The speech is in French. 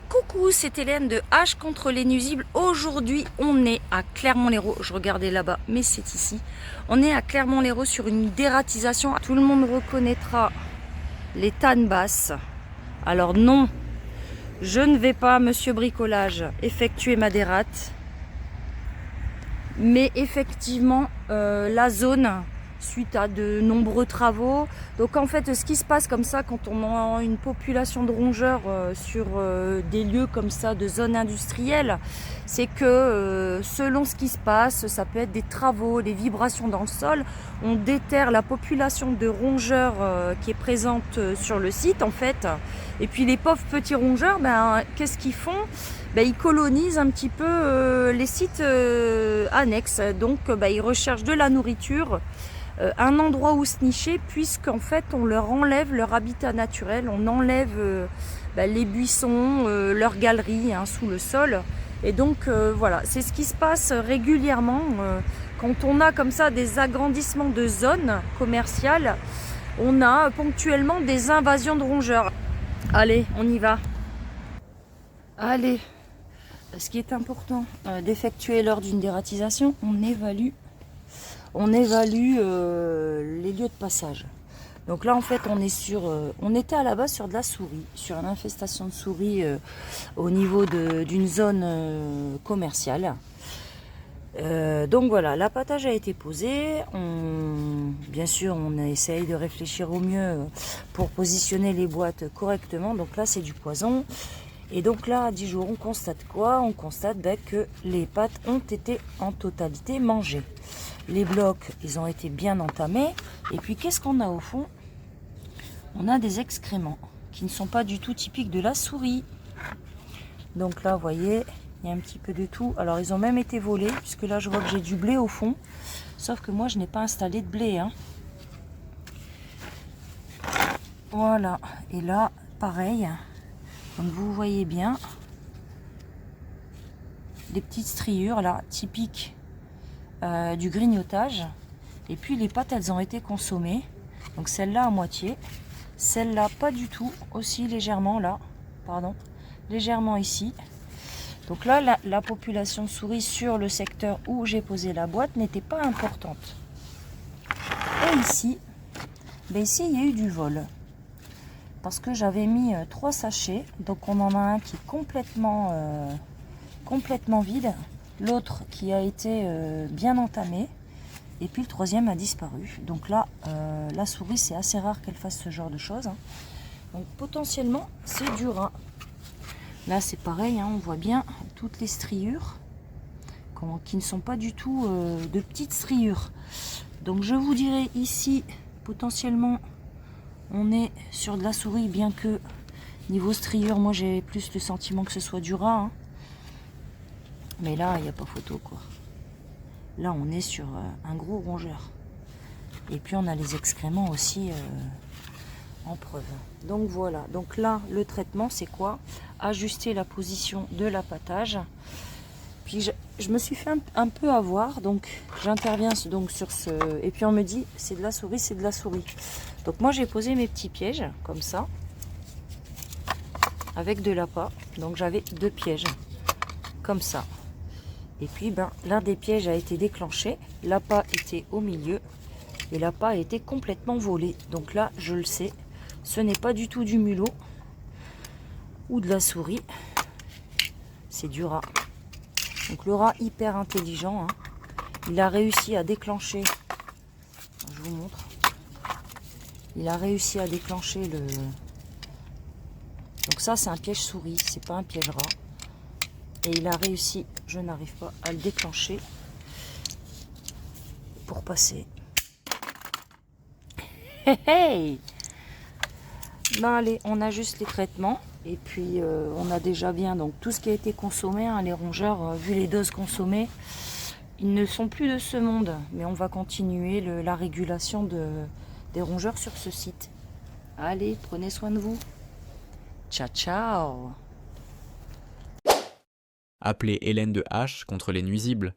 Coucou, c'est Hélène de H contre les nuisibles. Aujourd'hui, on est à Clermont-Lérault. Je regardais là-bas, mais c'est ici. On est à Clermont-Lérault sur une dératisation. Tout le monde reconnaîtra les tannes basses. Alors non, je ne vais pas, monsieur bricolage, effectuer ma dérate. Mais effectivement, la zone, suite à de nombreux travaux. Donc en fait, ce qui se passe comme ça quand on a une population de rongeurs sur des lieux comme ça, de zones industrielles, c'est que selon ce qui se passe, ça peut être des travaux, des vibrations dans le sol, on déterre la population de rongeurs qui est présente sur le site en fait. Et puis les pauvres petits rongeurs, ben, qu'est-ce qu'ils font? Ben, ils colonisent un petit peu les sites annexes. Donc ils recherchent de la nourriture, un endroit où se nicher, puisqu'en fait on leur enlève leur habitat naturel, on enlève les buissons, leurs galeries sous le sol. Et donc voilà, c'est ce qui se passe régulièrement quand on a comme ça des agrandissements de zones commerciales. On a ponctuellement des invasions de rongeurs. Allez, on y va. Allez, ce qui est important d'effectuer lors d'une dératisation, on évalue les lieux de passage. Donc là en fait on était à la base sur de la souris, sur une infestation de souris au niveau d'une zone commerciale. Donc voilà, l'appâtage a été posé. Bien sûr, on essaye de réfléchir au mieux pour positionner les boîtes correctement. Donc là, c'est du poison. Et donc là, à 10 jours, on constate quoi? On constate que les pâtes ont été en totalité mangées. Les blocs, ils ont été bien entamés. Et puis, qu'est-ce qu'on a au fond? On a des excréments qui ne sont pas du tout typiques de la souris. Donc là, vous voyez, il y a un petit peu de tout. Alors, ils ont même été volés, puisque là, je vois que j'ai du blé au fond. Sauf que moi, je n'ai pas installé de blé. Voilà. Et là, pareil. Donc, vous voyez bien des petites striures, là, typiques du grignotage. Et puis, les pâtes, elles ont été consommées. Donc, celle-là à moitié. Celle-là, pas du tout. Aussi légèrement, là. Pardon. Légèrement ici. Donc là, la population de souris sur le secteur où j'ai posé la boîte n'était pas importante. Et ici, ici, il y a eu du vol. Parce que j'avais mis 3 sachets. Donc on en a un qui est complètement vide. L'autre qui a été bien entamé. Et puis le troisième a disparu. Donc là, la souris, c'est assez rare qu'elle fasse ce genre de choses. Donc potentiellement, c'est du rat. Là, c'est pareil, on voit bien toutes les striures qui ne sont pas du tout de petites striures. Donc, je vous dirais ici, potentiellement, on est sur de la souris, bien que niveau striure, moi, j'ai plus le sentiment que ce soit du rat. Mais là, il n'y a pas photo, quoi. Là, on est sur un gros rongeur. Et puis, on a les excréments aussi en preuve. Donc voilà, donc là le traitement c'est quoi? Ajuster la position de l'appâtage. Puis je me suis fait un peu avoir, donc j'interviens donc sur ce, et puis on me dit c'est de la souris, c'est de la souris. Donc moi j'ai posé mes petits pièges comme ça avec de l'appât. Donc j'avais 2 pièges comme ça. Et puis l'un des pièges a été déclenché, l'appât était au milieu et l'appât a été complètement volé. Donc là je le sais. Ce n'est pas du tout du mulot ou de la souris, c'est du rat. Donc le rat hyper intelligent, il a réussi à déclencher, je vous montre, il a réussi à déclencher le... Donc ça c'est un piège souris, c'est pas un piège rat. Et il a réussi, je n'arrive pas à le déclencher pour passer. Hey, hey! Allez, on ajuste les traitements et puis on a déjà bien donc tout ce qui a été consommé, les rongeurs, vu les doses consommées, ils ne sont plus de ce monde, mais on va continuer la régulation des rongeurs sur ce site. Allez, prenez soin de vous. Ciao, ciao. Appelez Hélène de H contre les nuisibles.